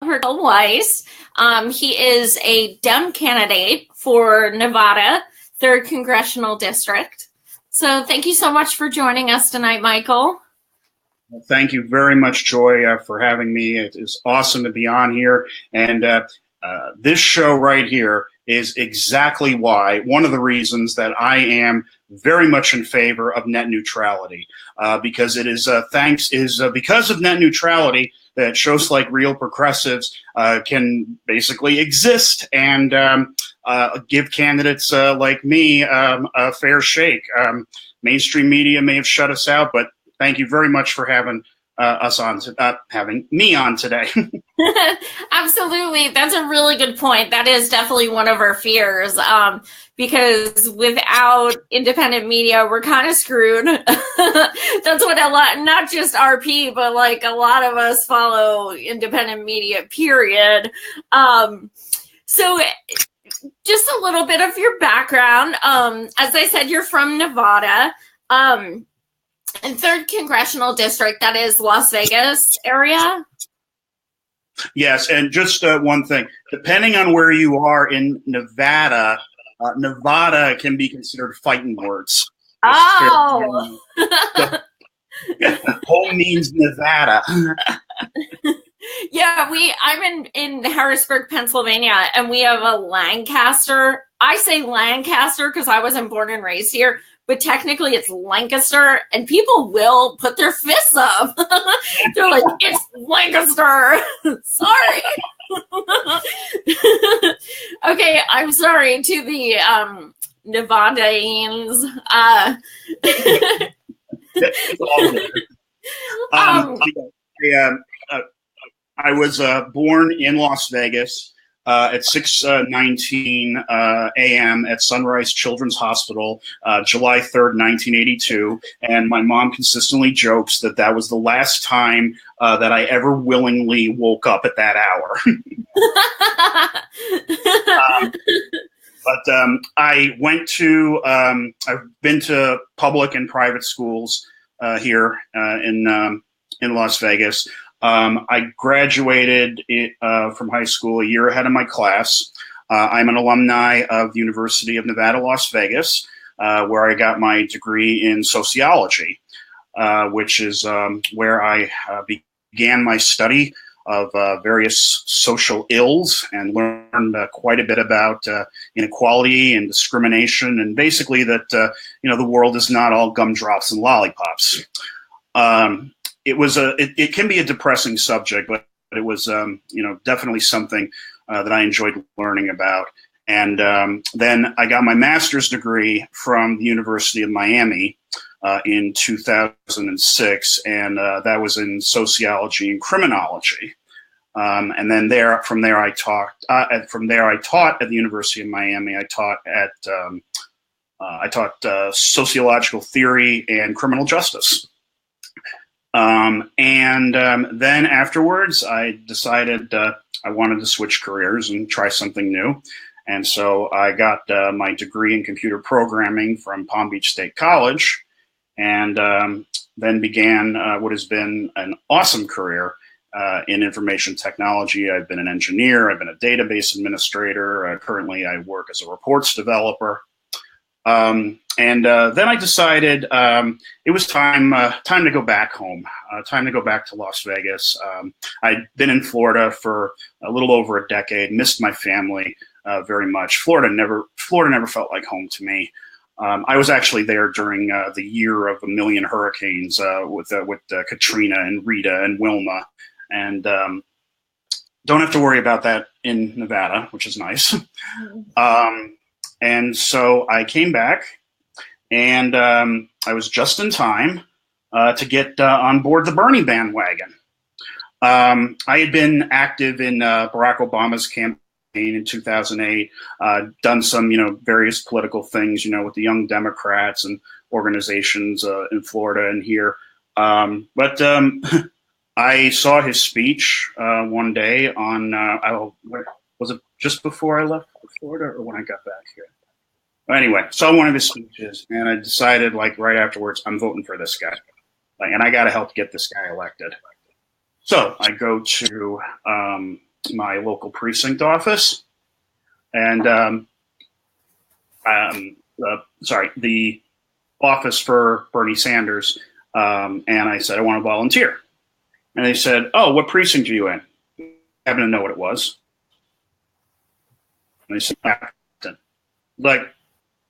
Michael Weiss. He is a Dem candidate for Nevada, 3rd Congressional District. So thank you so much for joining us tonight, Michael. Well, thank you very much, Joy, for having me. It is awesome to be on here. And this show right here is exactly why, one of the reasons that I am very much in favor of net neutrality, because it is because of net neutrality that shows like Real Progressives can basically exist and give candidates like me a fair shake. Mainstream media may have shut us out, but thank you very much for having having me on today. Absolutely. That's a really good point. That is definitely one of our fears, because without independent media, we're kind of screwed. That's what not just RP, but like a lot of us follow independent media, period. So just a little bit of your background. As I said, you're from Nevada. In 3rd Congressional District, that is Las Vegas area? Yes, and just one thing. Depending on where you are in Nevada, Nevada can be considered fighting words. Oh! Home means Nevada. Yeah, I'm in Harrisburg, Pennsylvania, and we have a Lancaster. I say Lancaster because I wasn't born and raised here, but technically it's Lancaster, and people will put their fists up. They're like, it's Lancaster. Sorry. Okay, I'm sorry to the Nevadaans. I was born in Las Vegas at 6:19 a.m. at Sunrise Children's Hospital, July 3rd, 1982. And my mom consistently jokes that that was the last time that I ever willingly woke up at that hour. But I've been to public and private schools here in Las Vegas. I graduated from high school a year ahead of my class. I'm an alumni of the University of Nevada, Las Vegas, where I got my degree in sociology, which is where I began my study of various social ills and learned quite a bit about inequality and discrimination, and basically that the world is not all gumdrops and lollipops. It can be a depressing subject, but it was definitely something that I enjoyed learning about. And then I got my master's degree from the University of Miami in 2006, and that was in sociology and criminology. And then from there I taught at the University of Miami. I taught sociological theory and criminal justice. Then afterwards, I decided I wanted to switch careers and try something new. And so I got my degree in computer programming from Palm Beach State College, and then began what has been an awesome career in information technology. I've been an engineer. I've been a database administrator. Currently, I work as a reports developer. And then I decided it was time to go back home, time to go back to Las Vegas. I'd been in Florida for a little over a decade, missed my family very much. Florida never felt like home to me. I was actually there during the year of a million hurricanes with Katrina and Rita and Wilma, and don't have to worry about that in Nevada, which is nice. And so I came back, and I was just in time to get on board the Bernie bandwagon. I had been active in Barack Obama's campaign in 2008, done some, various political things, with the Young Democrats and organizations in Florida and here. But I saw his speech one day on, was it just before I left Florida or when I got back here? Anyway, saw one of his speeches, and I decided, right afterwards, I'm voting for this guy. And I got to help get this guy elected. So I go to my local precinct office, and the office for Bernie Sanders, and I said I want to volunteer, and they said, "Oh, what precinct are you in?" I happen to know what it was, and they said, "Captain." Like,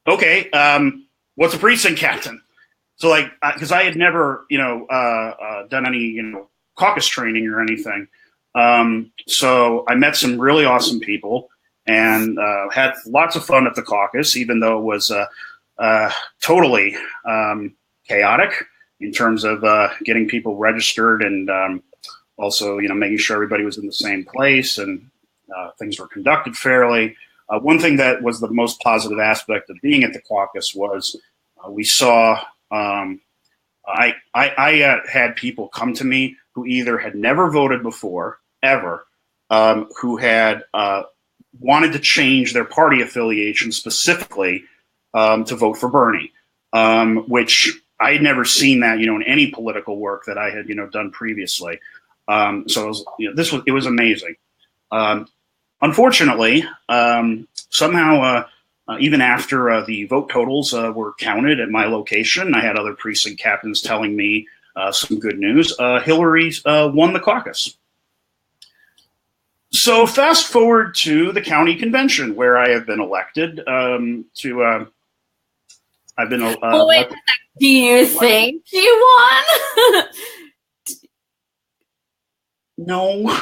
okay, what's a precinct captain? So, like, because I had never, done any, caucus training or anything. So I met some really awesome people and had lots of fun at the caucus, even though it was totally chaotic in terms of getting people registered and also, making sure everybody was in the same place and things were conducted fairly. One thing that was the most positive aspect of being at the caucus was we saw. I had people come to me who either had never voted before, ever, who had wanted to change their party affiliation specifically to vote for Bernie, which I had never seen that, in any political work that I had, done previously. So it was amazing. Unfortunately, somehow, even after the vote totals were counted at my location, I had other precinct captains telling me some good news. Hillary won the caucus. So fast forward to the county convention, where I have been elected to. I've been. Wait, do you think you won? No.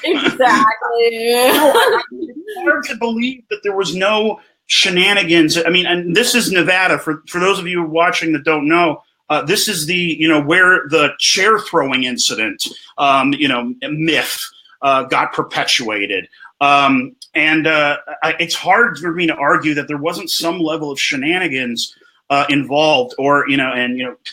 Exactly. No, it's hard to believe that there was no shenanigans. I mean, and this is Nevada. For those of you watching that don't know, this is the where the chair throwing incident, myth got perpetuated. And it's hard for me to argue that there wasn't some level of shenanigans involved, or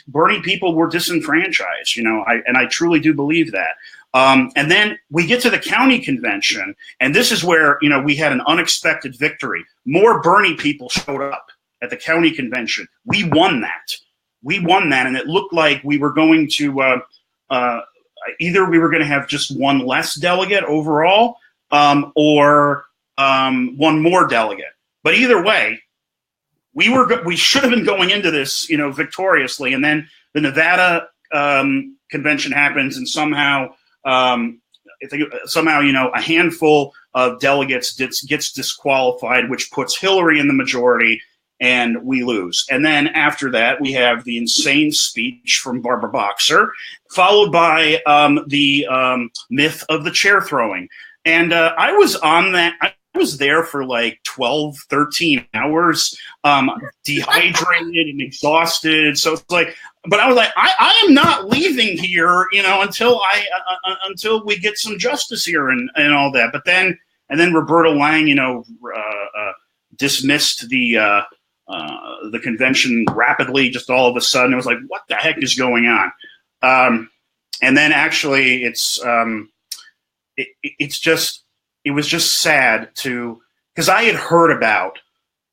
Bernie people were disenfranchised. I truly do believe that. And then we get to the county convention, and this is where, we had an unexpected victory. More Bernie people showed up at the county convention. We won that. And it looked like we were going to either we were going to have just one less delegate overall, or one more delegate. But either way, we should have been going into this, victoriously. And then the Nevada convention happens, and somehow. I think somehow, a handful of delegates gets disqualified, which puts Hillary in the majority, and we lose. And then after that, we have the insane speech from Barbara Boxer, followed by the myth of the chair throwing. And I was on that. I was there for like 12, 13 hours, dehydrated and exhausted. So it's like, but I was like, I am not leaving here, until until we get some justice here and all that. But then Roberta Lang, dismissed the convention rapidly, just all of a sudden. It was like, what the heck is going on? And then actually, it was just sad because I had heard about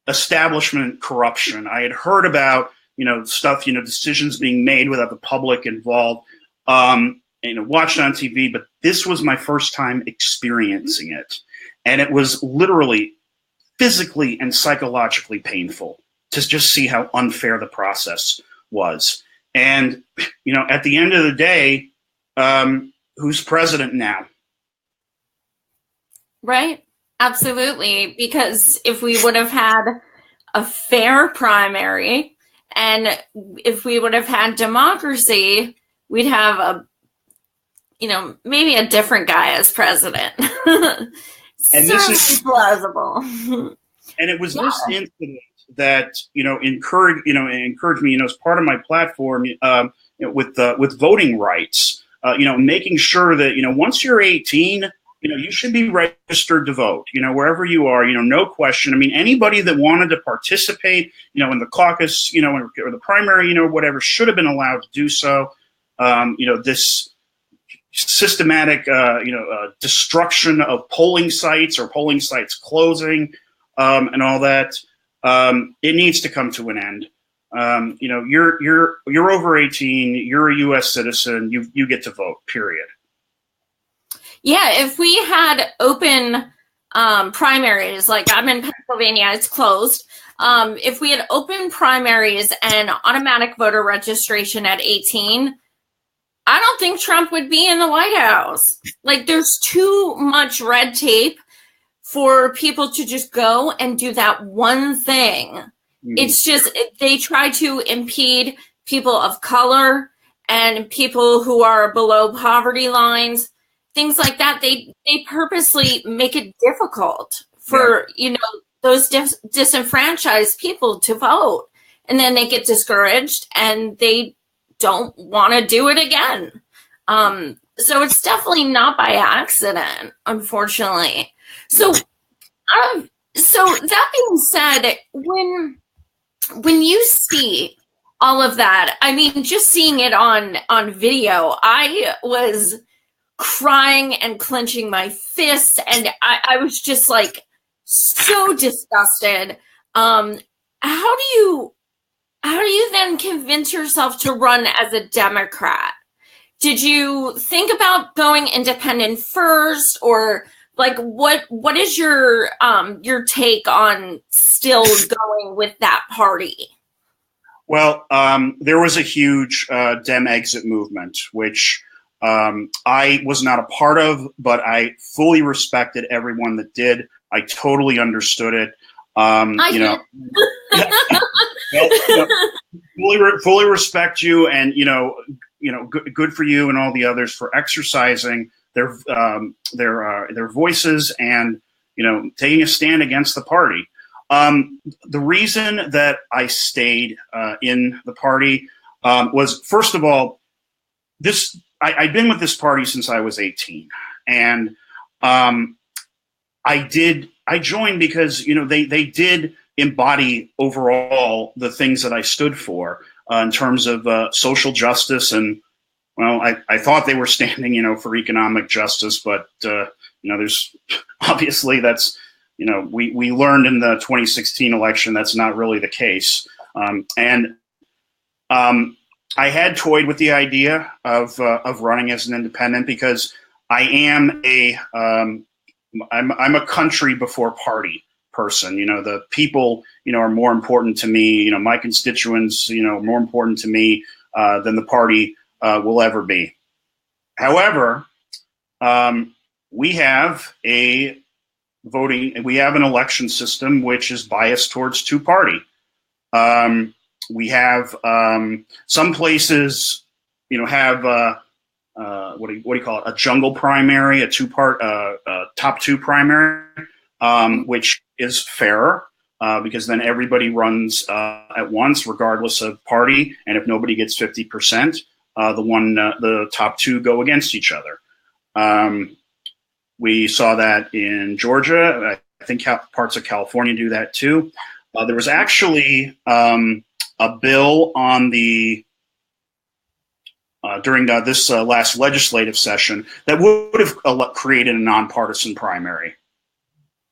establishment corruption. I had heard about, stuff, decisions being made without the public involved, watched on TV, but this was my first time experiencing it. And it was literally physically and psychologically painful to just see how unfair the process was. And, at the end of the day, who's president now? Right. Absolutely. Because if we would have had a fair primary, and if we would have had democracy, we'd have maybe a different guy as president. And this is plausible. And it was this incident that, encouraged me, as part of my platform, with voting rights, making sure that, once you're 18, you should be registered to vote, wherever you are, no question. I mean, anybody that wanted to participate, in the caucus, or the primary, whatever, should have been allowed to do so. This systematic, destruction of polling sites or polling sites closing, and all that, it needs to come to an end. You're over 18, you're a U.S. citizen, you get to vote, period. Yeah, if we had open primaries, like I'm in Pennsylvania, it's closed. If we had open primaries and automatic voter registration at 18, I don't think Trump would be in the White House. Like, there's too much red tape for people to just go and do that one thing. Mm-hmm. It's just, they try to impede people of color and people who are below poverty lines, things like that. They purposely make it difficult for, those disenfranchised people to vote. And then they get discouraged and they don't want to do it again. So it's definitely not by accident, unfortunately. So that being said, when you see all of that, I mean, just seeing it on video, I was crying and clenching my fists, and I was just like so disgusted. How do you then convince yourself to run as a Democrat? Did you think about going independent first, or like what is your take on still going with that party? Well, there was a huge Dem exit movement, which I was not a part of, but I fully respected everyone that did. I totally understood it. Fully respect you, and good for you and all the others for exercising their voices and taking a stand against the party. The reason that I stayed in the party was, first of all, I'd been with this party since I was 18, and I joined because they did embody overall the things that I stood for in terms of social justice, and I thought they were standing for economic justice, but there's obviously that's we learned in the 2016 election that's not really the case, and I had toyed with the idea of running as an independent because I am I'm a country before party person. The people, are more important to me. My constituents, more important to me than the party will ever be. However, we have an election system which is biased towards two-party. We have some places, have what do you call it? A jungle primary, a two-part, top two primary, which is fairer because then everybody runs at once, regardless of party. And if nobody gets 50%, the top two go against each other. We saw that in Georgia. I think parts of California do that too. There was actually a bill on the during this last legislative session that would have created a nonpartisan primary.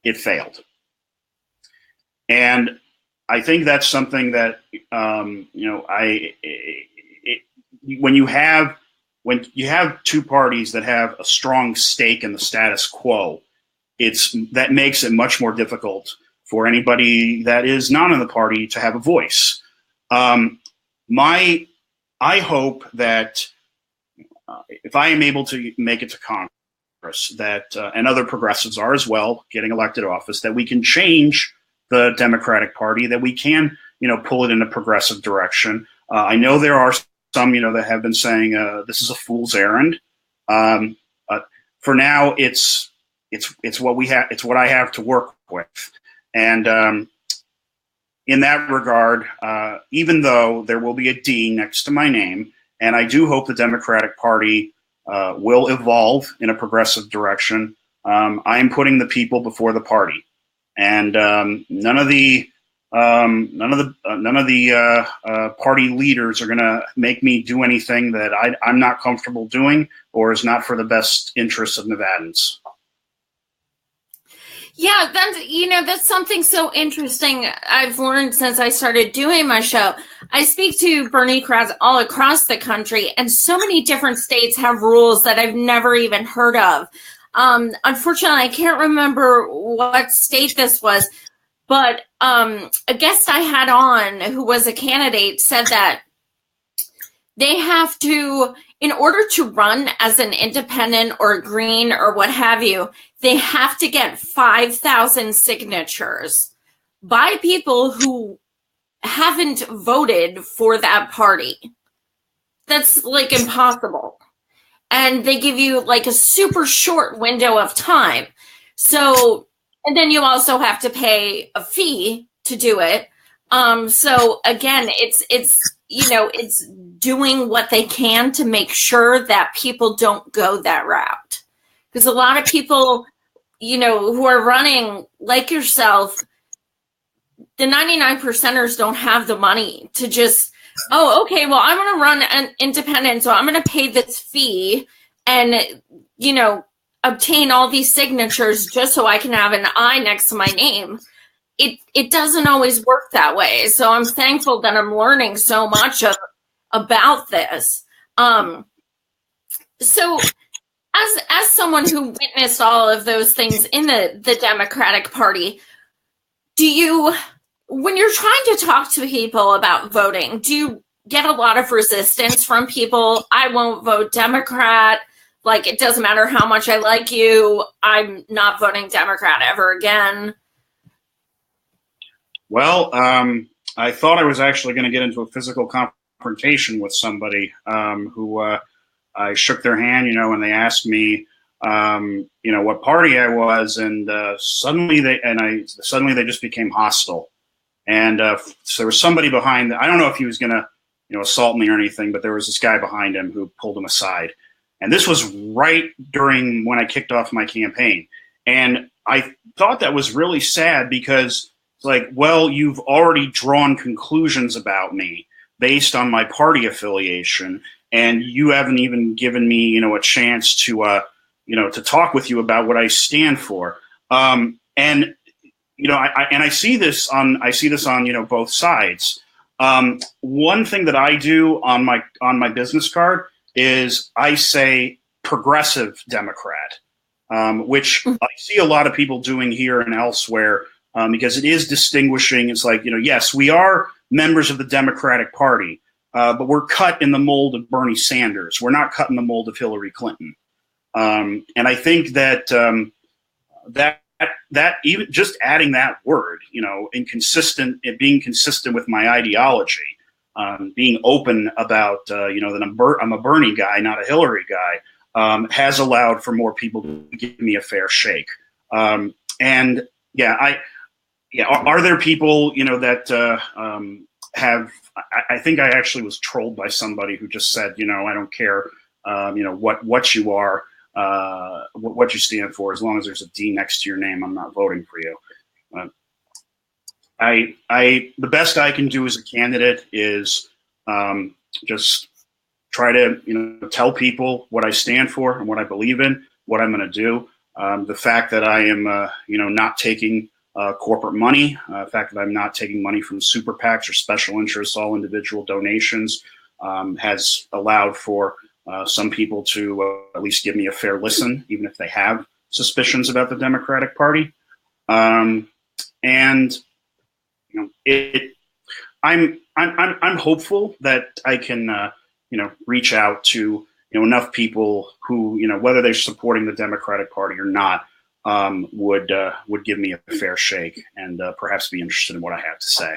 It failed. And I think that's something that, when you have two parties that have a strong stake in the status quo, that makes it much more difficult for anybody that is not in the party to have a voice. I hope that if I am able to make it to Congress, that and other progressives are as well, getting elected office, that we can change the Democratic Party, that we can, pull it in a progressive direction. I know there are some, that have been saying this is a fool's errand. For now, it's what we have. It's what I have to work with, and in that regard, even though there will be a D next to my name, and I do hope the Democratic Party will evolve in a progressive direction, I am putting the people before the party, and none of the party leaders are going to make me do anything that I'm not comfortable doing or is not for the best interests of Nevadans. Yeah, that's something so interesting I've learned since I started doing my show. I speak to Bernie crowds all across the country, and so many different states have rules that I've never even heard of. Unfortunately, I can't remember what state this was, but a guest I had on who was a candidate said that they have to, in order to run as an independent or green or what have you, they have to get 5,000 signatures by people who haven't voted for that party. That's like impossible. And they give you like a super short window of time. So, and then you also have to pay a fee to do it. So again, it's doing what they can to make sure that people don't go that route. Because a lot of people, who are running like yourself, the 99%ers don't have the money to just, oh, okay, well, I'm going to run an independent, so I'm going to pay this fee and, obtain all these signatures just so I can have an I next to my name. It doesn't always work that way. So I'm thankful that I'm learning so much about this. So as someone who witnessed all of those things in the Democratic Party, when you're trying to talk to people about voting, do you get a lot of resistance from people? I won't vote Democrat. Like, it doesn't matter how much I like you. I'm not voting Democrat ever again. Well, I thought I was actually going to get into a physical confrontation with somebody who I shook their hand, and they asked me, what party I was, and suddenly they just became hostile. And so there was somebody behind. I don't know if he was going to, assault me or anything, but there was this guy behind him who pulled him aside. And this was right during when I kicked off my campaign. And I thought that was really sad because it's like, well, you've already drawn conclusions about me based on my party affiliation, and you haven't even given me, a chance to, to talk with you about what I stand for. I see this on both sides. One thing that I do on my business card is I say progressive Democrat, which I see a lot of people doing here and elsewhere, because it is distinguishing. It's like, yes, we are members of the Democratic Party, but we're cut in the mold of Bernie Sanders. We're not cut in the mold of Hillary Clinton. And I think that that even just adding that word, it being consistent with my ideology, being open about, that I'm a Bernie guy, not a Hillary guy, has allowed for more people to give me a fair shake. Are there people, that have? I think I actually was trolled by somebody who just said, I don't care, what you are, what you stand for, as long as there's a D next to your name, I'm not voting for you. The best I can do as a candidate is just try to tell people what I stand for and what I believe in, what I'm going to do. The fact that I am not taking corporate money, the fact that I'm not taking money from super PACs or special interests, all individual donations, has allowed for some people to at least give me a fair listen, even if they have suspicions about the Democratic Party. I'm hopeful that I can reach out to enough people who whether they're supporting the Democratic Party or not would give me a fair shake and perhaps be interested in what I have to say.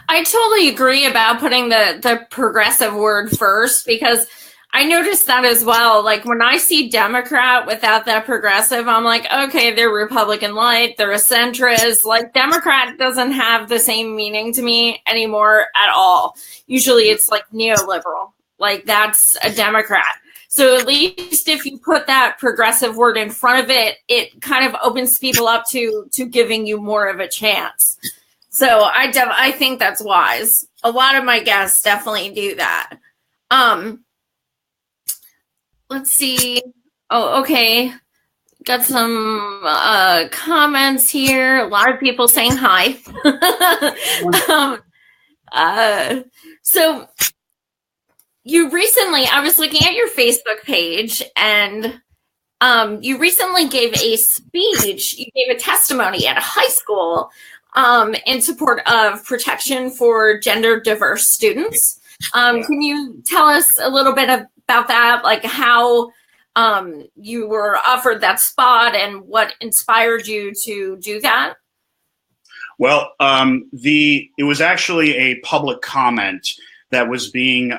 I totally agree about putting the progressive word first, because I noticed that as well. Like, when I see Democrat without that progressive, I'm like, okay, they're Republican light, they're a centrist. Like, Democrat doesn't have the same meaning to me anymore at all. Usually it's like neoliberal. Like, that's a Democrat. So at least if you put that progressive word in front of it, it kind of opens people up to giving you more of a chance. So I think that's wise. A lot of my guests definitely do that. Let's see. Oh, okay. Got some comments here. A lot of people saying hi. So you recently, I was looking at your Facebook page, and You recently gave a speech, you gave a testimony at a high school in support of protection for gender diverse students. Can you tell us a little bit about that, like how you were offered that spot and what inspired you to do that? Well, it was actually a public comment that was being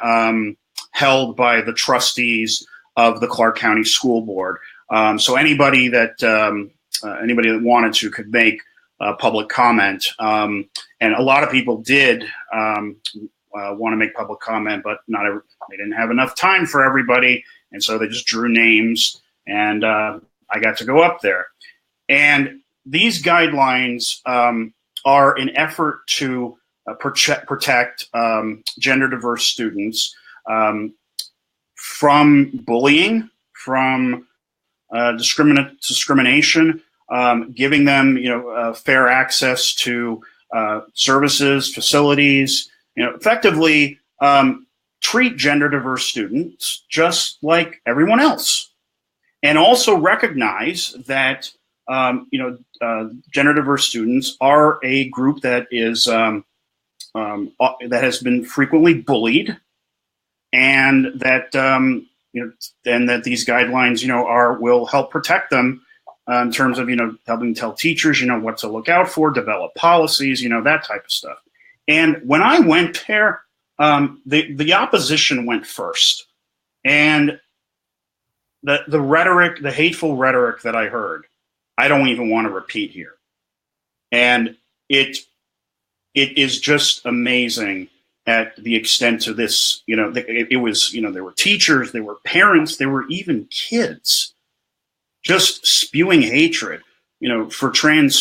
held by the trustees of the Clark County School Board. So anybody that wanted to could make a public comment, and a lot of people did want to make public comment, but they didn't have enough time for everybody, and so they just drew names, and I got to go up there. And these guidelines are an effort to protect gender diverse students from bullying, from discrimination, giving them fair access to services, facilities, effectively treat gender diverse students just like everyone else, and also recognize that gender diverse students are a group that is that has been frequently bullied, and that and that these guidelines will help protect them in terms of helping tell teachers what to look out for, develop policies, that type of stuff. And when I went there, the opposition went first, and the rhetoric, the hateful rhetoric that I heard, I don't even want to repeat here. And it is just amazing at the extent to this. It was there were teachers, there were parents, there were even kids just spewing hatred, for trans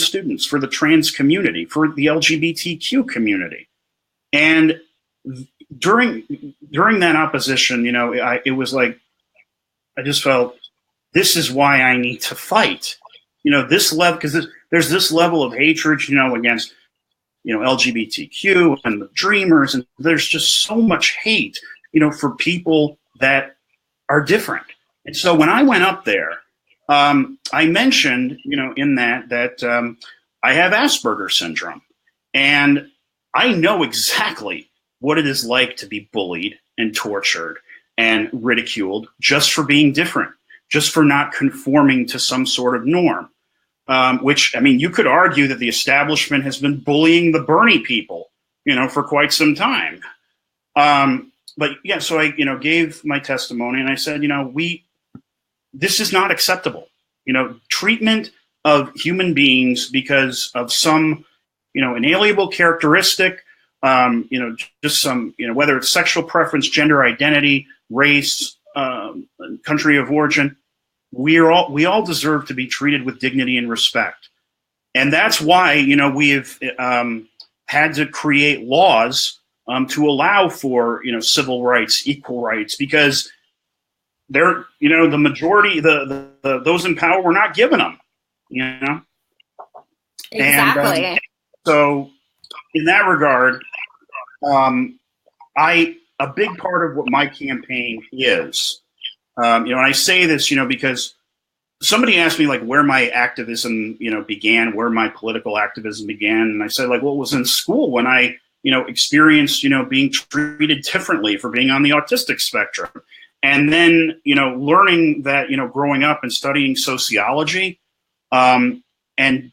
students, for the trans community, for the LGBTQ community. And during that opposition, it was like, I just felt, this is why I need to fight. This level, because there's this level of hatred, against, LGBTQ and the dreamers, and there's just so much hate, for people that are different. And so when I went up there, I mentioned, in that I have Asperger's syndrome, and I know exactly what it is like to be bullied and tortured and ridiculed just for being different, just for not conforming to some sort of norm. Which, you could argue that the establishment has been bullying the Bernie people, for quite some time. But yeah, so I, gave my testimony, and I said, this is not acceptable. Treatment of human beings because of some, inalienable characteristic, just some, whether it's sexual preference, gender identity, race, country of origin, we all deserve to be treated with dignity and respect. And that's why, we've had to create laws to allow for, civil rights, equal rights, because they're, the majority, those in power were not given them, Exactly. And so in that regard, a big part of what my campaign is, and I say this, because somebody asked me like where my activism, began, where my political activism began. And I said, like, well, it was in school when I, experienced, being treated differently for being on the autistic spectrum. And then, learning that, growing up and studying sociology, and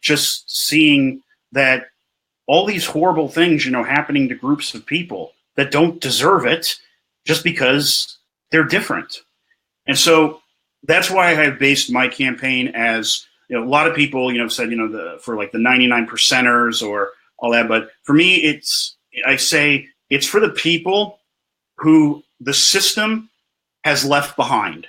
just seeing that all these horrible things, happening to groups of people that don't deserve it just because they're different. And so that's why I have based my campaign as, a lot of people, said, for like the 99 percenters or all that. But for me, I say it's for the people who the system has left behind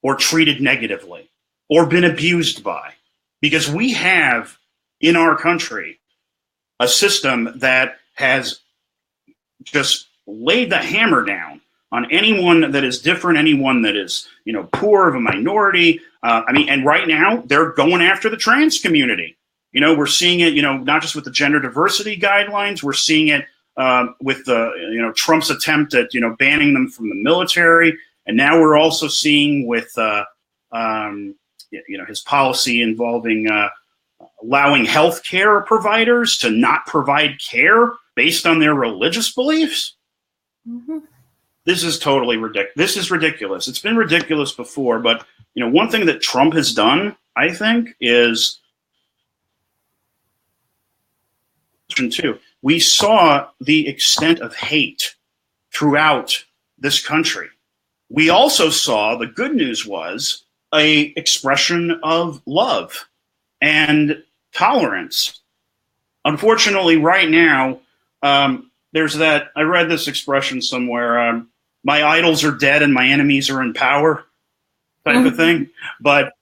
or treated negatively or been abused by. Because we have in our country a system that has just laid the hammer down on anyone that is different, anyone that is, poor, of a minority. And right now they're going after the trans community. We're seeing it, not just with the gender diversity guidelines, we're seeing it with the, Trump's attempt at, banning them from the military. And now we're also seeing with his policy involving allowing health care providers to not provide care based on their religious beliefs. Mm-hmm. This is totally ridiculous. This is ridiculous. It's been ridiculous before, but one thing that Trump has done, I think, is too. We saw the extent of hate throughout this country. We also saw, the good news was, a expression of love and tolerance. Unfortunately, right now, there's that, I read this expression somewhere, my idols are dead and my enemies are in power type of thing, but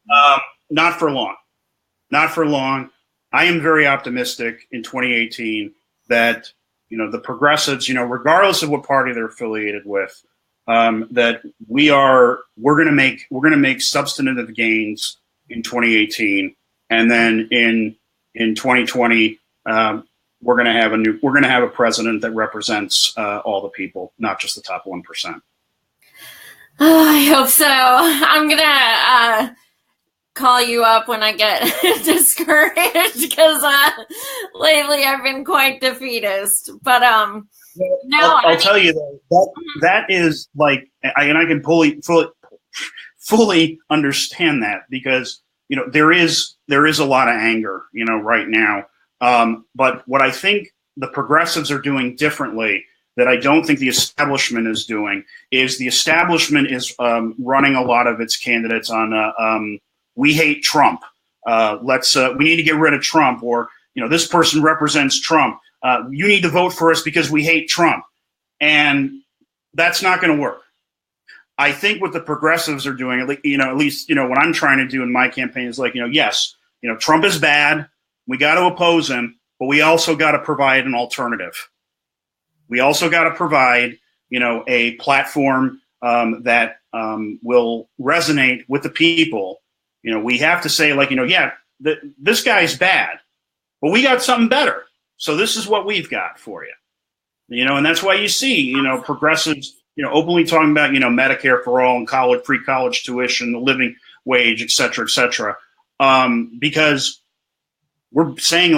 not for long. Not for long. I am very optimistic in 2018 that, the progressives, regardless of what party they're affiliated with, that we're going to make substantive gains in 2018, and then in 2020 we're going to have a president that represents all the people, not just the top 1%. Oh, I hope so. I'm gonna call you up when I get discouraged, because lately I've been quite defeatist. But I'll tell you that is like, and I can fully understand that, because there is a lot of anger right now. But what I think the progressives are doing differently, that I don't think the establishment is doing, is the establishment is running a lot of its candidates on we hate Trump. We need to get rid of Trump, or this person represents Trump. You need to vote for us because we hate Trump, and that's not going to work. I think what the progressives are doing, at least what I'm trying to do in my campaign is yes, Trump is bad. We got to oppose him, but we also got to provide an alternative. We also got to provide, a platform that will resonate with the people. We have to say, this guy's bad, but we got something better. So this is what we've got for you. And that's why you see, progressives, openly talking about, Medicare for all and free college tuition, the living wage, et cetera, because we're saying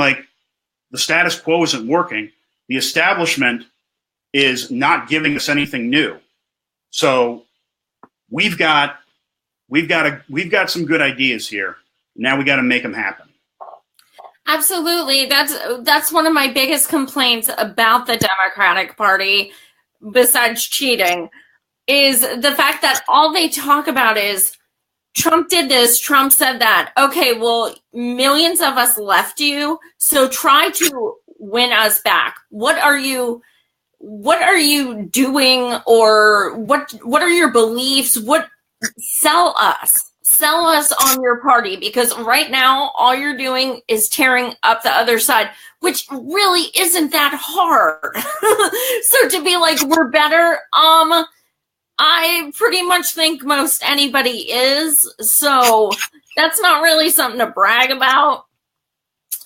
the status quo isn't working. The establishment is not giving us anything new. So we've got some good ideas here. Now we got to make them happen. Absolutely. That's one of my biggest complaints about the Democratic Party, besides cheating, is the fact that all they talk about is Trump did this, Trump said that. Okay, well, millions of us left you, so try to win us back. What are you doing, or what are your beliefs? Sell us on your party, because right now all you're doing is tearing up the other side, which really isn't that hard. So to be like, we're better, I pretty much think most anybody is, so that's not really something to brag about.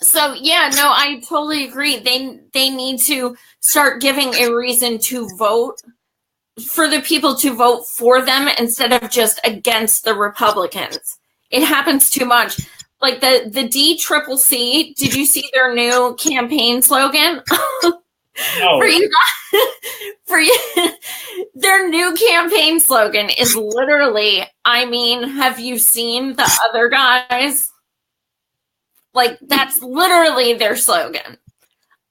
So yeah, no, I totally agree. They need to start giving a reason to vote, for the people to vote for them instead of just against the Republicans. It happens too much. Like the DCCC, did you see their new campaign slogan? No. For you, their new campaign slogan is literally, have you seen the other guys? That's literally their slogan.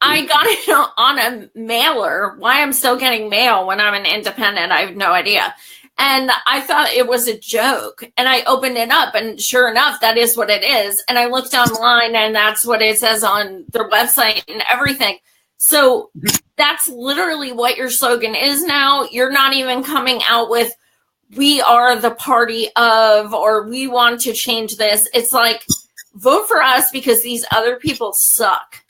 I got it on a mailer. Why I'm still getting mail when I'm an independent, I have no idea. And I thought it was a joke. And I opened it up, and sure enough, that is what it is. And I looked online, and that's what it says on their website and everything. So that's literally what your slogan is now. You're not even coming out with, we are the party of, or we want to change this. It's like, vote for us because these other people suck.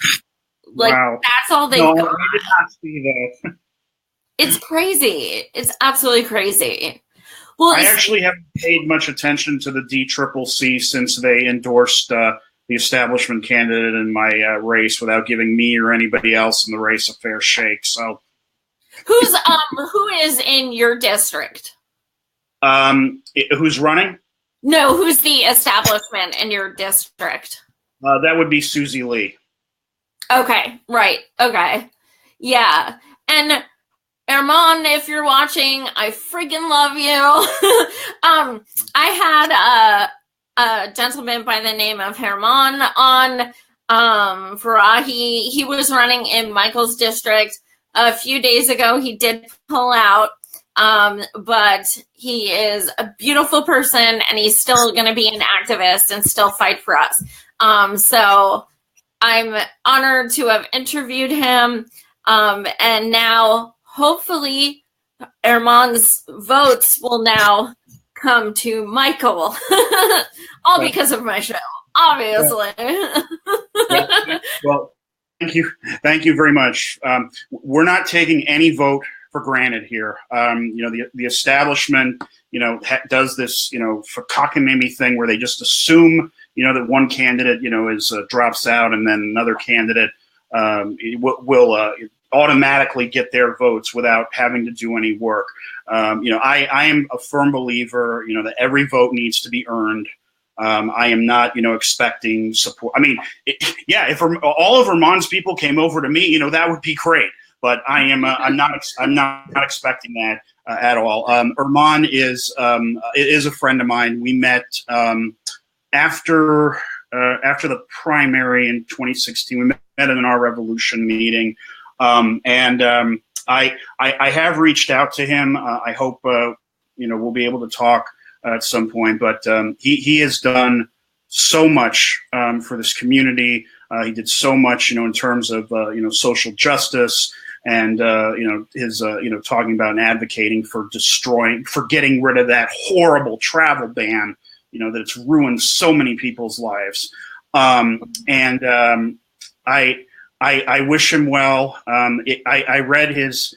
Wow. That's all they've got. I did not see that. It's crazy. It's absolutely crazy. Well, I actually haven't paid much attention to the DCCC since they endorsed the establishment candidate in my race without giving me or anybody else in the race a fair shake. So, who is in your district? Who's running? No, who's the establishment in your district? That would be Susie Lee. Okay, right. Okay. Yeah. And Herman, if you're watching, I freaking love you. I had a gentleman by the name of Herman on Farahi. He was running in Michael's district a few days ago. He did pull out, but he is a beautiful person, and he's still going to be an activist and still fight for us. So I'm honored to have interviewed him, and now hopefully Herman's votes will now come to Michael, all because of my show, obviously. Yeah. Well, thank you very much. We're not taking any vote for granted here. The establishment, does this, cockamamie thing where they just assume, that one candidate, is drops out, and then another candidate will automatically get their votes without having to do any work. I am a firm believer, that every vote needs to be earned. I am not, expecting support. I mean, if all of Vermont's people came over to me, that would be great. But I'm not expecting that at all. Herman is a friend of mine. We met after the primary in 2016. We met in our Revolution meeting, and I have reached out to him. I hope we'll be able to talk at some point. But he has done so much for this community. He did so much, in terms of social justice. And his talking about and advocating for getting rid of that horrible travel ban, that it's ruined so many people's lives. I wish him well. I read his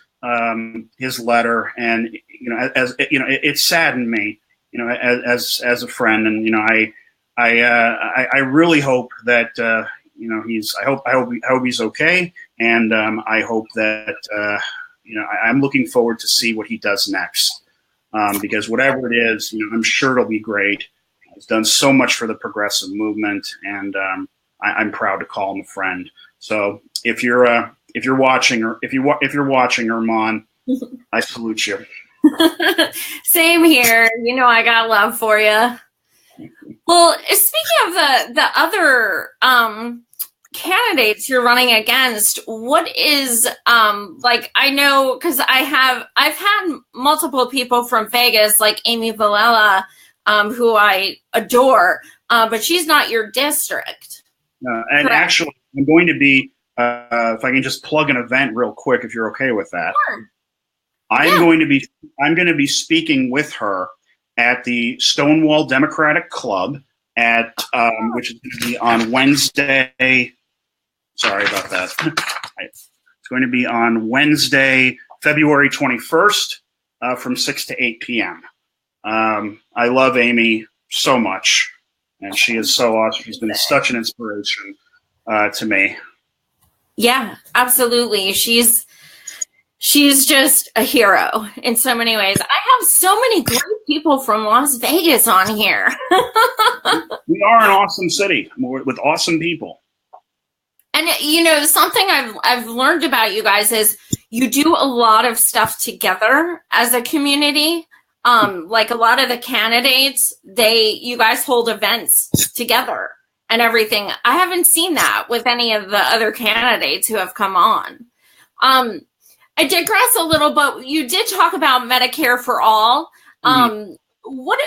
letter, and it saddened me, as a friend, and I really hope that I hope he's okay. And I hope that, I'm looking forward to see what he does next, because whatever it is, I'm sure it'll be great. He's done so much for the progressive movement, and I'm proud to call him a friend. So if you're watching, or if you're watching, Herman, I salute you. Same here. I got love for you. Well, speaking of the other candidates you're running against, what is I know, because I've had multiple people from Vegas, like Amy Villela, who I adore, but she's not your district. And correct. Actually, I'm going to be, if I can just plug an event real quick, if you're okay with that. Sure. I'm going to be speaking with her at the Stonewall Democratic Club which is going to be on Wednesday. Sorry about that. It's going to be on Wednesday, February 21st, from 6 to 8 p.m. I love Amy so much, and she is so awesome. She's been such an inspiration to me. Yeah, absolutely. She's just a hero in so many ways. I have so many great people from Las Vegas on here. We are an awesome city with awesome people. And something I've learned about you guys is you do a lot of stuff together as a community. Like a lot of the candidates, you guys hold events together and everything. I haven't seen that with any of the other candidates who have come on. I digress a little, but you did talk about Medicare for all. What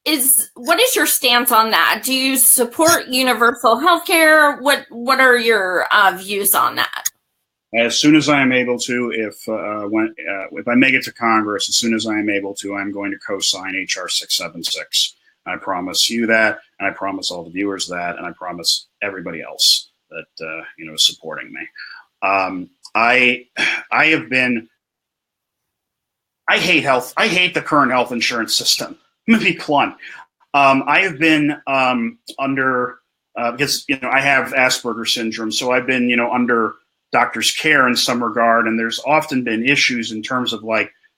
is your stance on that? Do you support universal health care? What are your views on that? As soon as I am able to, if I make it to Congress, as soon as I am able to, I'm going to co-sign HR 676. I promise you that, and I promise all the viewers that, and I promise everybody else that is supporting me. I hate health. I hate the current health insurance system. I'm gonna be blunt. I have been under because I have Asperger's syndrome, so I've been under doctor's care in some regard, and there's often been issues in terms of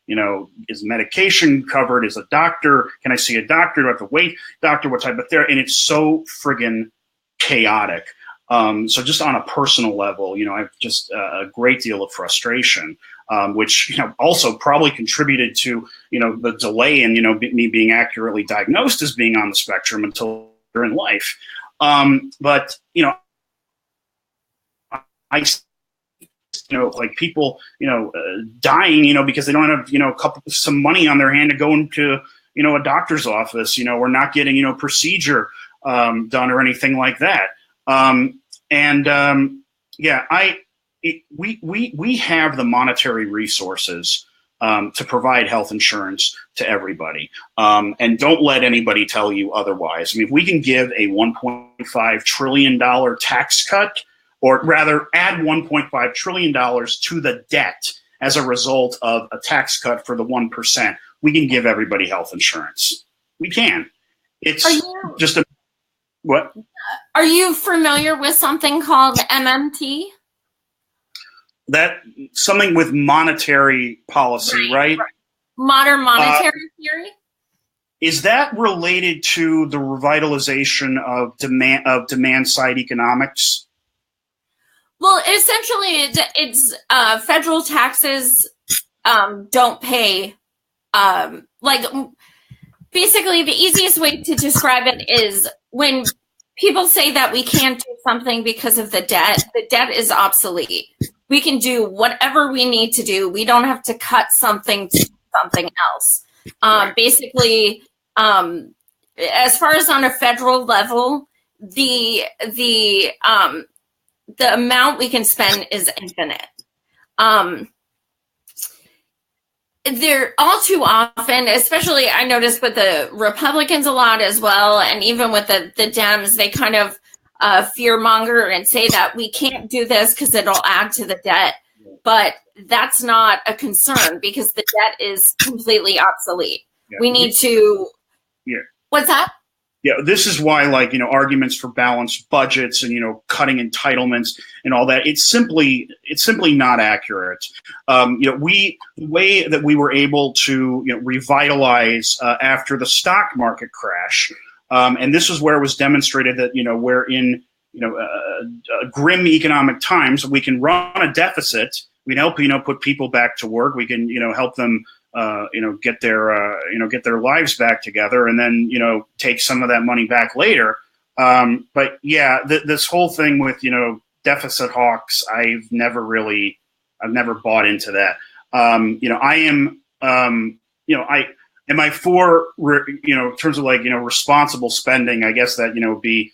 is medication covered? Is a doctor? Can I see a doctor? Do I have to wait? Doctor, what type of therapy? And it's so friggin' chaotic. So just on a personal level, I've just a great deal of frustration, which, also probably contributed to, the delay in, me being accurately diagnosed as being on the spectrum until later in life. But, I like people, dying, because they don't have, some money on their hand to go into, a doctor's office, or not getting, procedure done or anything like that. We have the monetary resources to provide health insurance to everybody. And don't let anybody tell you otherwise. I mean, if we can give a $1.5 trillion tax cut, or rather add $1.5 trillion to the debt as a result of a tax cut for the 1%, we can give everybody health insurance. We can. It's just a what? Are you familiar with something called MMT? That something with monetary policy, right? Modern monetary theory. Is that related to the revitalization of demand side economics? Well, essentially, it's federal taxes don't pay. Basically, the easiest way to describe it is when people say that we can't do something because of the debt is obsolete. We can do whatever we need to do. We don't have to cut something to something else. Basically, as far as on a federal level, the amount we can spend is infinite. They're all too often, especially I noticed with the Republicans a lot as well, and even with the Dems, they kind of fearmonger and say that we can't do this because it'll add to the debt. But that's not a concern because the debt is completely obsolete. Yeah. We need to. Yeah. What's that? Yeah, this is why, arguments for balanced budgets and, cutting entitlements and all that, it's simply not accurate. The way that we were able to, revitalize after the stock market crash, and this is where it was demonstrated that, we're in, grim economic times, we can run a deficit. We can help, put people back to work. We can, help them, get their lives back together, and then, take some of that money back later. But yeah, this whole thing with, deficit hawks, I've never bought into that. Am I for, in terms of responsible spending? I guess that, would be,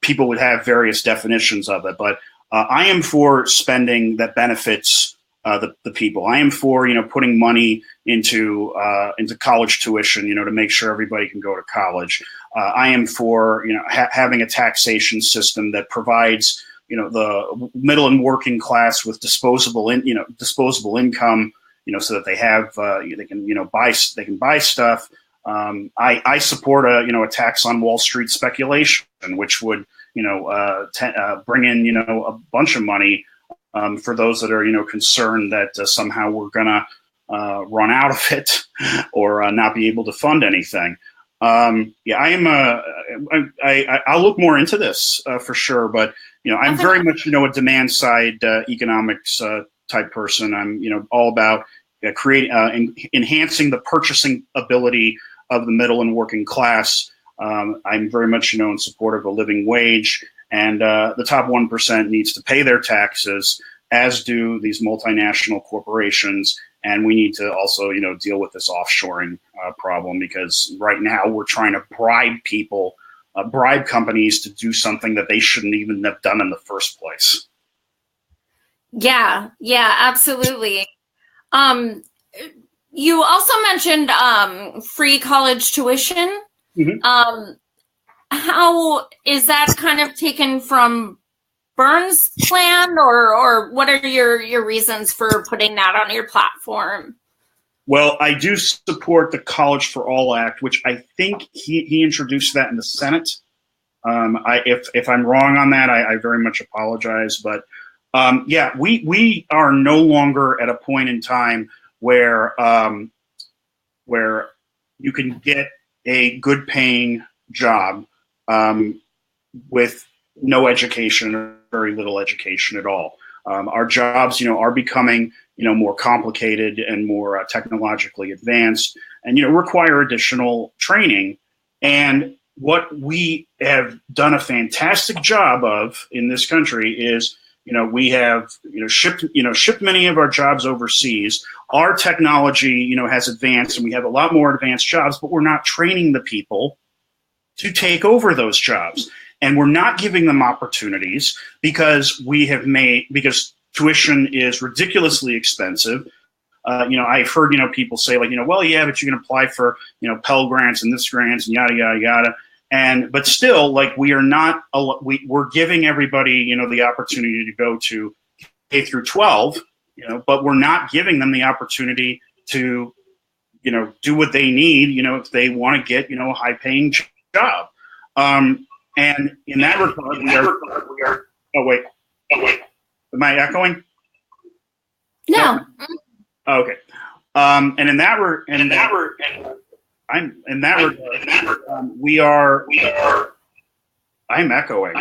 people would have various definitions of it, but I am for spending that benefits the people. I am for, putting money into college tuition, to make sure everybody can go to college. I am for, having a taxation system that provides, the middle and working class with disposable income, so that they have, they can buy stuff. I support a tax on Wall Street speculation, which would, bring in, a bunch of money for those that are, concerned that somehow we're gonna run out of it or not be able to fund anything. I'll look more into this for sure, but I'm very much a demand side economics type person. I'm all about enhancing the purchasing ability of the middle and working class. I'm very much in support of a living wage, and the top 1% needs to pay their taxes, as do these multinational corporations. And we need to also, deal with this offshoring problem, because right now we're trying to bribe companies to do something that they shouldn't even have done in the first place. Yeah, absolutely. You also mentioned free college tuition. Mm-hmm. How is that kind of taken from Burns' plan, or what are your reasons for putting that on your platform? Well, I do support the College for All Act, which I think he introduced that in the Senate. If I'm wrong on that, I very much apologize. But we are no longer at a point in time where where you can get a good paying job with no education or very little education at all. Our jobs, are becoming, more complicated and more technologically advanced, and require additional training. And what we have done a fantastic job of in this country is, we have, shipped many of our jobs overseas. Our technology, has advanced, and we have a lot more advanced jobs, but we're not training the people to take over those jobs. And we're not giving them opportunities because because tuition is ridiculously expensive. I've heard, people say like, well, yeah, but you can apply for, Pell Grants and this grants and yada, yada, yada. But still, like, we're giving everybody, the opportunity to go to K through 12, but we're not giving them the opportunity to, do what they need, if they want to get, a high paying job. And in that regard, we are. Oh wait. Am I echoing? No. Okay. And in that regard, we are. I'm echoing.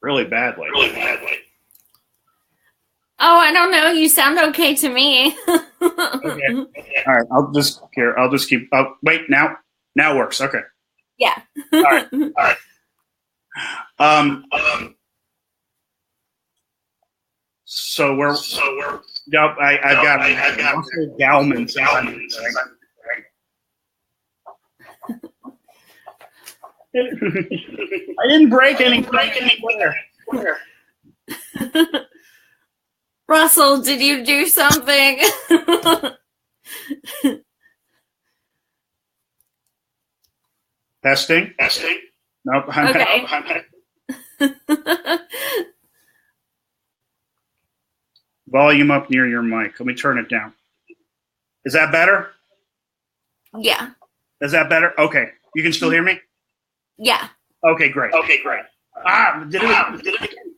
Really badly. Oh, I don't know. You sound okay to me. Okay. All right. I'll just keep. Oh, wait. Now it works. Okay. Yeah. All right. So we're. Yep. I've got Russell Gallman. I didn't break anything. Russell, did you do something? Testing. Nope. Okay. Volume up near your mic. Let me turn it down. Is that better? Yeah. Is that better? Okay. You can still hear me? Yeah. Okay, great. Did it again?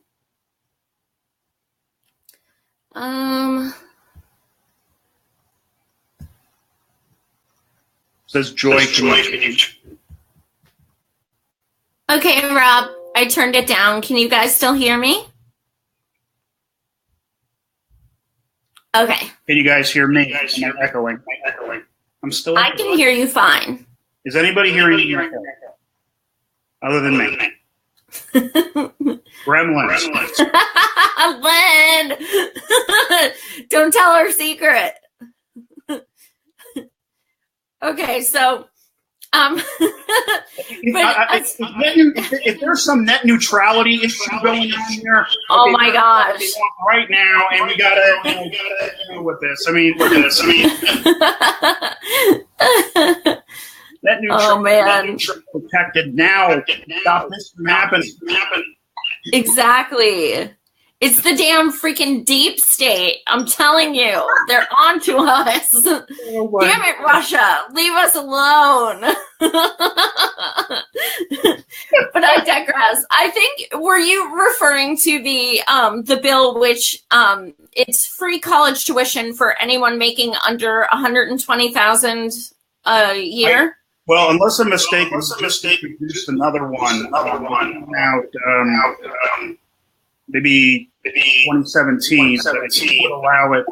Says Joy. Okay, Rob, I turned it down. Can you guys still hear me? Okay. Can you guys hear me? I'm echoing. I'm still echoing. I can hear you fine. Is anybody hearing me other than me? Gremlins. Len! Don't tell our secret. Okay, so if there's some net neutrality issue going on here, oh my gosh! Right now, and we gotta deal with this. Net neutrality, oh man, protected now. Stop this from happening. Exactly. It's the damn freaking deep state. I'm telling you, they're on to us. Damn it, Russia, leave us alone. But I digress. I think, were you referring to the bill which it's free college tuition for anyone making under $120,000 a year? Well, unless I'm mistaken, just introduced another one out. Maybe 2017 would allow it.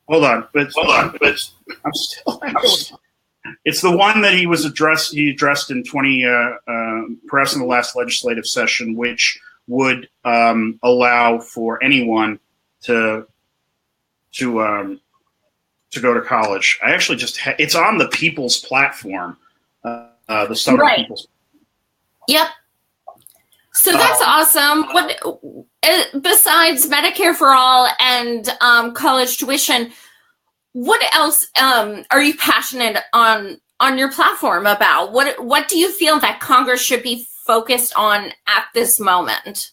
Hold on, but I'm still. It's the one that he addressed in perhaps in the last legislative session, which would allow for anyone to go to college. I actually it's on the People's Platform, the Summer right. People's. Yep. So that's awesome. What besides Medicare for All and college tuition, what else are you passionate on your platform about? What do you feel that Congress should be focused on at this moment?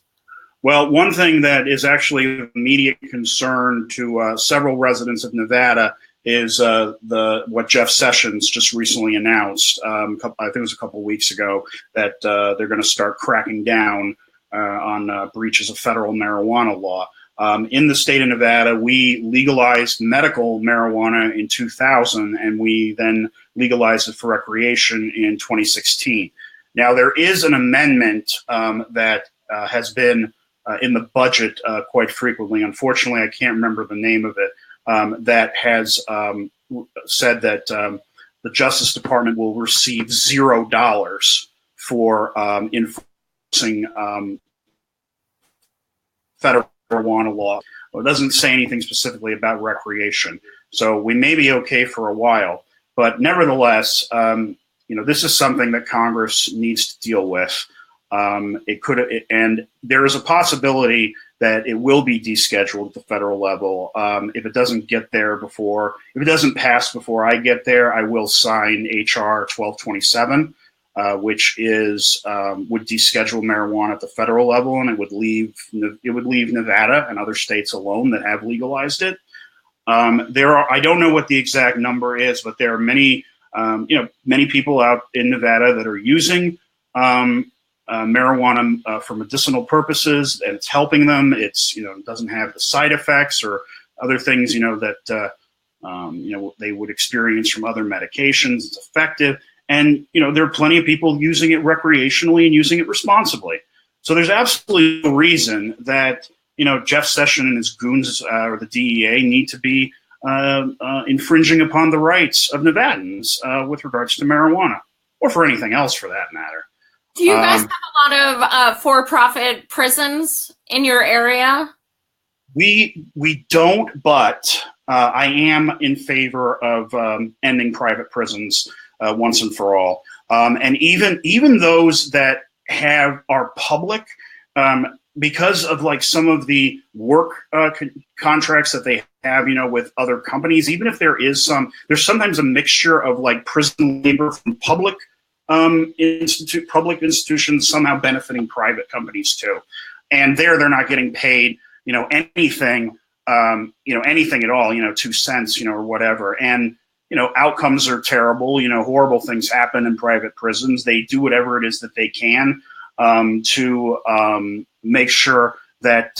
Well, one thing that is actually of immediate concern to several residents of Nevada is what Jeff Sessions just recently announced. I think it was a couple of weeks ago that they're going to start cracking down on breaches of federal marijuana law. In the state of Nevada, we legalized medical marijuana in 2000, and we then legalized it for recreation in 2016. Now, there is an amendment that has been in the budget quite frequently. Unfortunately, I can't remember the name of it, that has said that the Justice Department will receive $0 for enforcing federal marijuana law. Well, it doesn't say anything specifically about recreation. So we may be okay for a while, but nevertheless, this is something that Congress needs to deal with. And there is a possibility that it will be descheduled at the federal level. If it doesn't get there if it doesn't pass before I get there, I will sign HR 1227, which would deschedule marijuana at the federal level, and it would leave Nevada and other states alone that have legalized it. I don't know what the exact number is, but there are many people out in Nevada that are using marijuana for medicinal purposes, and it's helping them. It's, it doesn't have the side effects or other things, that they would experience from other medications. It's effective. And, there are plenty of people using it recreationally and using it responsibly. So there's absolutely no reason that, Jeff Sessions and his goons or the DEA need to be infringing upon the rights of Nevadans with regards to marijuana, or for anything else for that matter. Do you guys have a lot of for-profit prisons in your area? We don't, but I am in favor of ending private prisons once and for all. And even those that are public, because of like some of the work contracts that they have, with other companies, even if there's sometimes a mixture of like prison labor from public institutions somehow benefiting private companies too. And they're not getting paid, anything, anything at all, 2 cents, or whatever. And, outcomes are terrible, horrible things happen in private prisons. They do whatever it is that they can to make sure that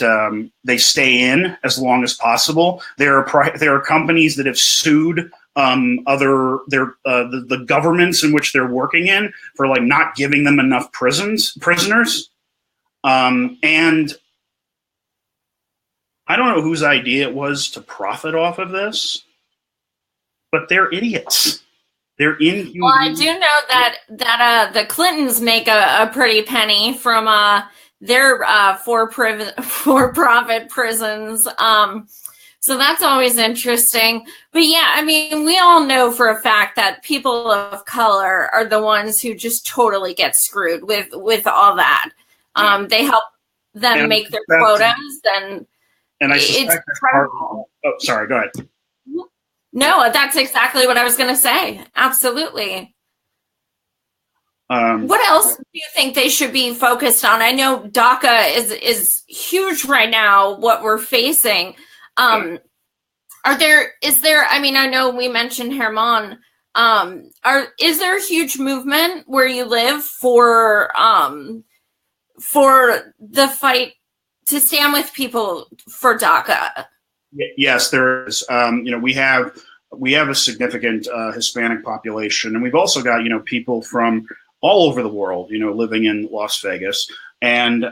they stay in as long as possible. There are companies that have sued the governments in which they're working in for like not giving them enough prisoners. And I don't know whose idea it was to profit off of this, but they're idiots. They're inhuman. Well, I do know that the Clintons make a pretty penny from their for-profit prisons. So that's always interesting. But yeah, I mean, we all know for a fact that people of color are the ones who just totally get screwed with all that. They help them make their quotas, and I it's incredible. Sorry, go ahead. No, that's exactly what I was going to say. Absolutely. What else do you think they should be focused on? I know DACA is huge right now, what we're facing. I know we mentioned Herman. Is there a huge movement where you live for the fight to stand with people for DACA? Yes, there is. We have a significant Hispanic population, and we've also got people from all over the world, living in Las Vegas. And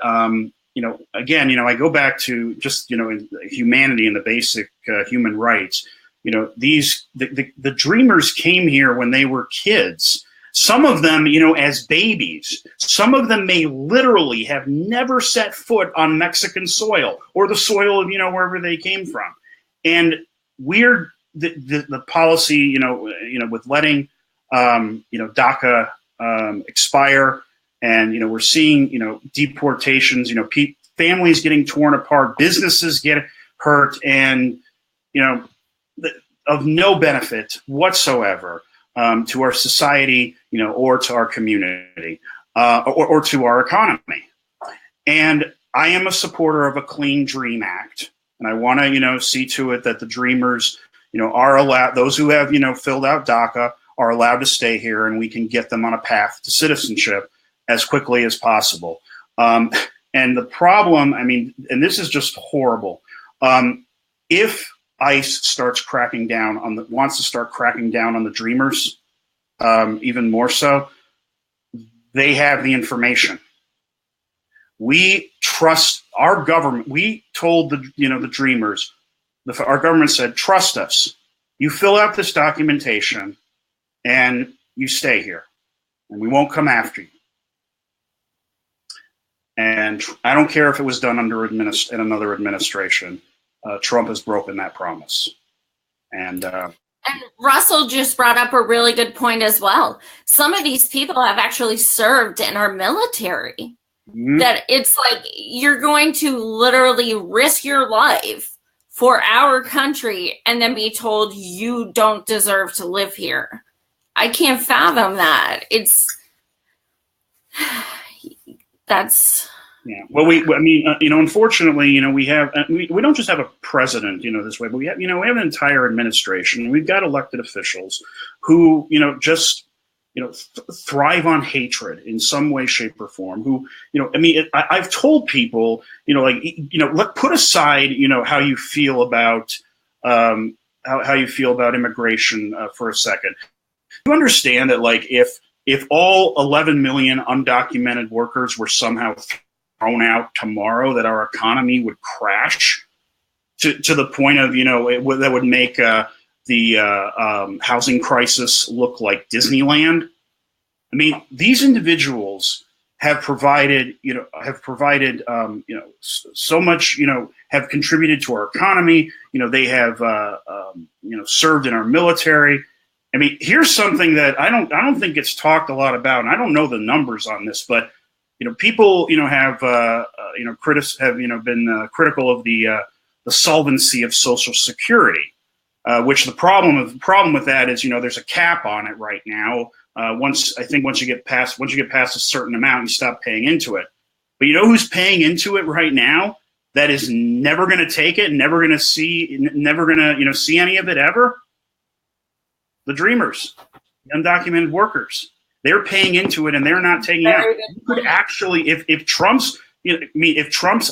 again, I go back to just humanity and the basic human rights. The dreamers came here when they were kids. Some of them, as babies. Some of them may literally have never set foot on Mexican soil or the soil of wherever they came from. And we're the policy, with letting DACA expire, and we're seeing deportations, families getting torn apart, businesses get hurt, and of no benefit whatsoever to our society, or to our community, or to our economy. And I am a supporter of a Clean Dream Act, and I want to see to it that the dreamers are allowed, those who have filled out DACA are allowed to stay here, and we can get them on a path to citizenship as quickly as possible. And the problem, and this is just horrible, If ICE starts cracking down on wants to start cracking down on the Dreamers, even more so, they have the information. We trust our government. We told the Dreamers, our government said, trust us. You fill out this documentation and you stay here, and we won't come after you. And I don't care if it was done under in another administration. Trump has broken that promise. And Russell just brought up a really good point as well. Some of these people have actually served in our military. Mm-hmm. That it's like you're going to literally risk your life for our country and then be told you don't deserve to live here. I can't fathom that. That's. Yeah. Well, unfortunately, we have we don't just have a president, this way, but we have an entire administration. We've got elected officials who, just, thrive on hatred in some way, shape, or form. Who, I've told people, put aside, how you feel about how you feel about immigration for a second. You understand that, like, if all 11 million undocumented workers were somehow thrown out tomorrow, that our economy would crash to the point of, that would make the housing crisis look like Disneyland. I mean, these individuals have provided, so much, have contributed to our economy. They have, served in our military. I mean, here's something that I don't think gets talked a lot about, and I don't know the numbers on this, but people have been critical of the solvency of Social Security, which the problem with that is there's a cap on it right now. Once you get past a certain amount, you stop paying into it. But who's paying into it right now? That is never going to take it, never going to see any of it ever. The Dreamers, the undocumented workers. They're paying into it and they're not taking it out. You could actually, if Trump's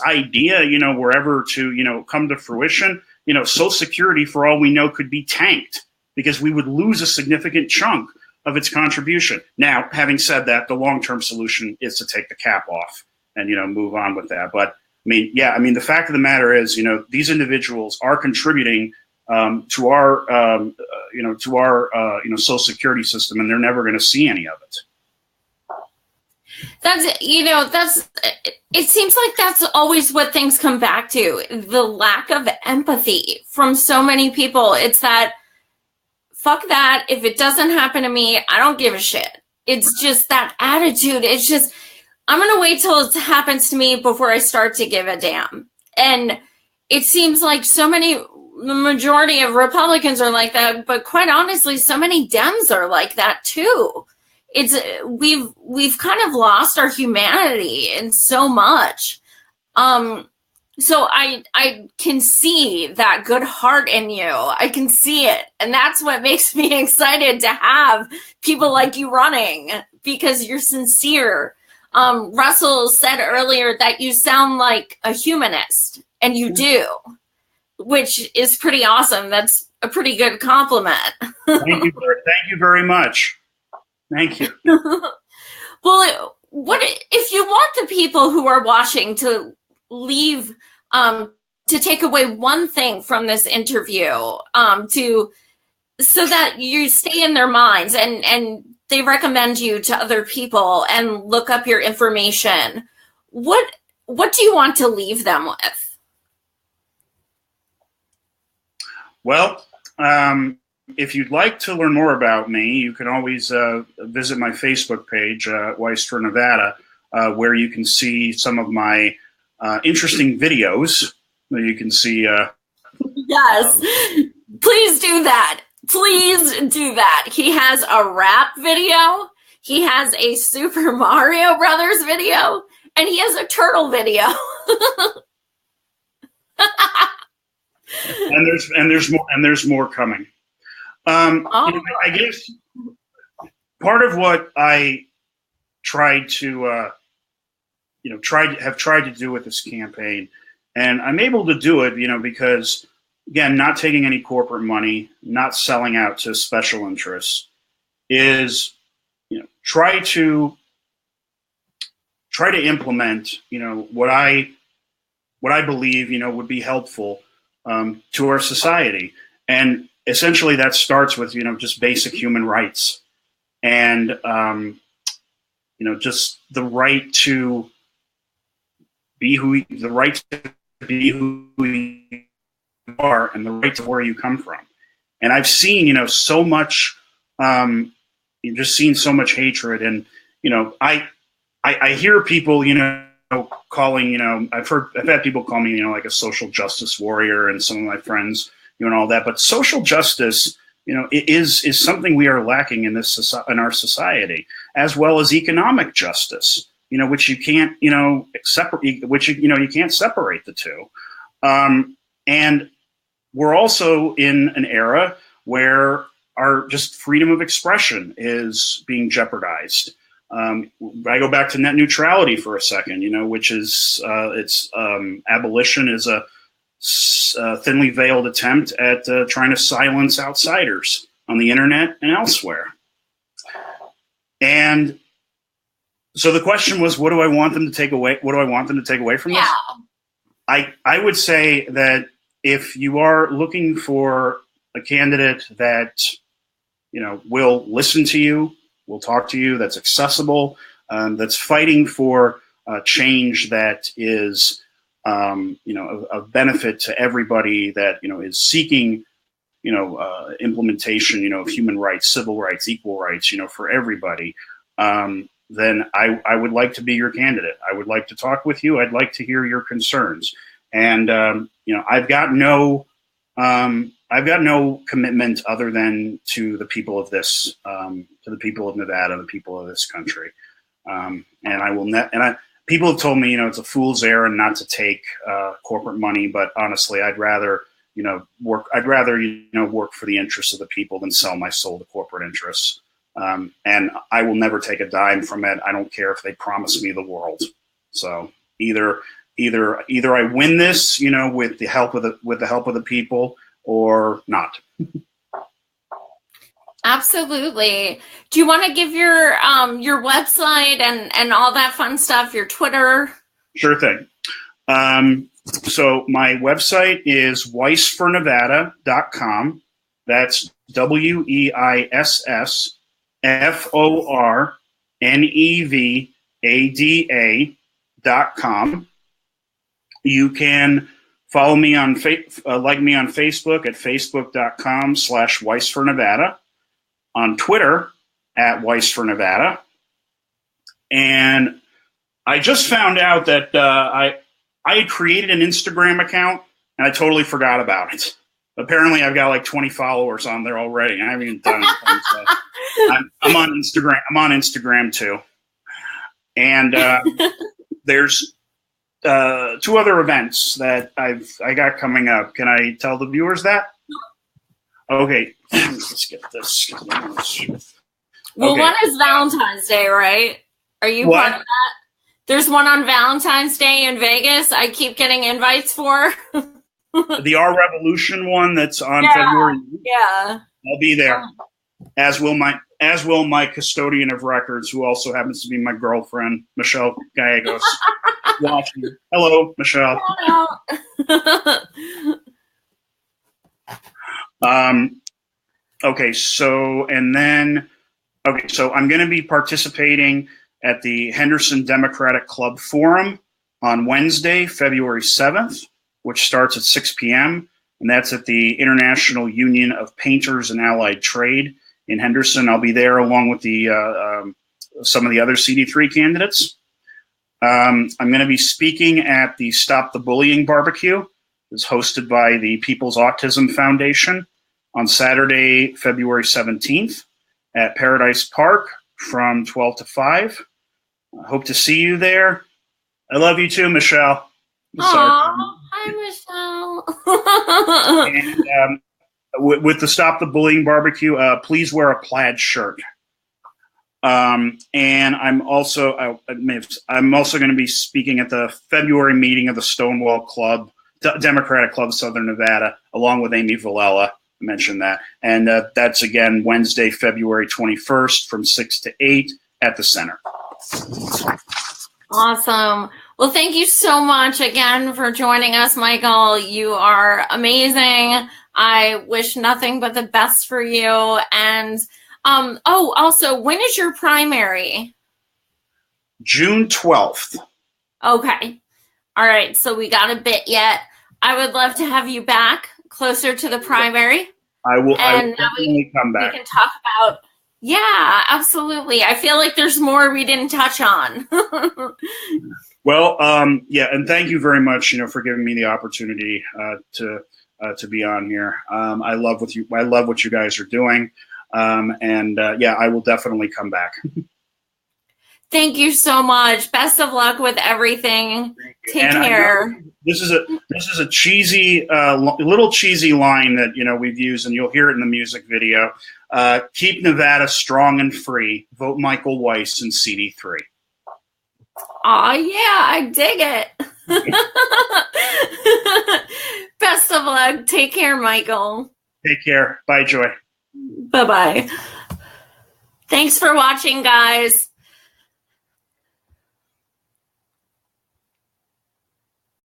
idea, were ever to, come to fruition, Social Security, for all we know, could be tanked because we would lose a significant chunk of its contribution. Now, having said that, the long-term solution is to take the cap off and, move on with that. But the fact of the matter is, these individuals are contributing to our Social Security system, and they're never going to see any of it. It seems like that's always what things come back to, the lack of empathy from so many people. It's that, fuck that, if it doesn't happen to me, I don't give a shit. It's just that attitude. It's just, I'm going to wait till it happens to me before I start to give a damn. And it seems like the majority of Republicans are like that, but quite honestly, so many Dems are like that too. We've kind of lost our humanity in so much. So I can see that good heart in you. I can see it. And that's what makes me excited to have people like you running, because you're sincere. Russell said earlier that you sound like a humanist, and you do, which is pretty awesome. That's a pretty good compliment. Thank you very much. Thank you. Well, what if you want the people who are watching to leave, to take away one thing from this interview, so that you stay in their minds and they recommend you to other people and look up your information, what do you want to leave them with? Well, if you'd like to learn more about me, you can always visit my Facebook page, Weiss for Nevada, where you can see some of my interesting videos. You can see. Yes, please do that. Please do that. He has a rap video. He has a Super Mario Brothers video, and he has a turtle video. and there's more coming. I guess part of what I tried to do with this campaign And I'm able to do it, because, again, not taking any corporate money, not selling out to special interests, is, try to implement, what I believe, would be helpful to our society. And essentially that starts with, just basic human rights and, just the right to be the right to be who you are and the right to where you come from. And I've seen, so much, you've just seen so much hatred. And, I hear people, calling, I've had people call me, like a social justice warrior, and some of my friends, and all that. But social justice, is something we are lacking in our society, as well as economic justice, which you can't, separate, which you can't separate the two. And we're also in an era where our just freedom of expression is being jeopardized. I go back to net neutrality for a second, which is abolition is a thinly veiled attempt at trying to silence outsiders on the internet and elsewhere. And so the question was, what do I want them to take away? What do I want them to take away from this? I would say that if you are looking for a candidate that, will listen to you, will talk to you, that's accessible, that's fighting for change that is, of benefit to everybody, that, is seeking, implementation, of human rights, civil rights, equal rights, for everybody, then I would like to be your candidate. I would like to talk with you. I'd like to hear your concerns. And, I've got no commitment other than to the people of this, to the people of Nevada, the people of this country. And I will people have told me, it's a fool's errand not to take corporate money, but honestly, I'd rather, work for the interests of the people than sell my soul to corporate interests. And I will never take a dime from it. I don't care if they promise me the world. So either I win this, with the help of the people, or not. Absolutely. Do you want to give your website and all that fun stuff, your Twitter? Sure thing. So my website is weissfornevada.com. That's WEISSFORNEVADA.com. You can follow me on like me on Facebook at facebook.com/WeissForNevada, on Twitter at WeissForNevada. And I just found out that I had created an Instagram account and I totally forgot about it. Apparently, I've got like 20 followers on there already. I haven't even done anything. So I'm on Instagram. I'm on Instagram too. And there's 2 other events that I got coming up. Can I tell the viewers that? Okay, let's get this. Well, okay. One is Valentine's Day, right? Are you What? part of that? There's one on Valentine's Day in Vegas. I keep getting invites for. The Our Revolution one that's on February. Yeah. I'll be there. As will my custodian of records, who also happens to be my girlfriend, Michelle Gallegos. Watching. Hello, Michelle. Okay, so I'm going to be participating at the Henderson Democratic Club Forum on Wednesday, February 7th, which starts at 6 p.m., and that's at the International Union of Painters and Allied Trade in Henderson. I'll be there along with some of the other CD03 candidates. I'm going to be speaking at the Stop the Bullying barbecue. It's hosted by the People's Autism Foundation on Saturday, February 17th at Paradise Park from 12 to 5. I hope to see you there. I love you too, Michelle. Hi, Michelle. And with the Stop the Bullying barbecue, please wear a plaid shirt. And I'm also going to be speaking at the February meeting of the Stonewall Club, Democratic Club of Southern Nevada, along with Amy Villela. I mentioned that. And that's, again, Wednesday, February 21st from 6 to 8 at the center. Awesome. Well, thank you so much again for joining us, Michael. You are amazing. I wish nothing but the best for you. And also, when is your primary? June 12th. Okay. All right. So we got a bit yet. I would love to have you back closer to the primary. I will definitely come back. We can talk about, yeah, absolutely. I feel like there's more we didn't touch on. Well, yeah, and thank you very much, for giving me the opportunity to be on here. I love what you guys are doing, and I will definitely come back. Thank you so much. Best of luck with everything. Take care. This is a cheesy, little cheesy line that we've used, and you'll hear it in the music video. Keep Nevada strong and free. Vote Michael Weiss and CD03. Aw, yeah, I dig it. Best of luck. Take care, Michael. Take care. Bye, Joy. Bye-bye. Thanks for watching, guys.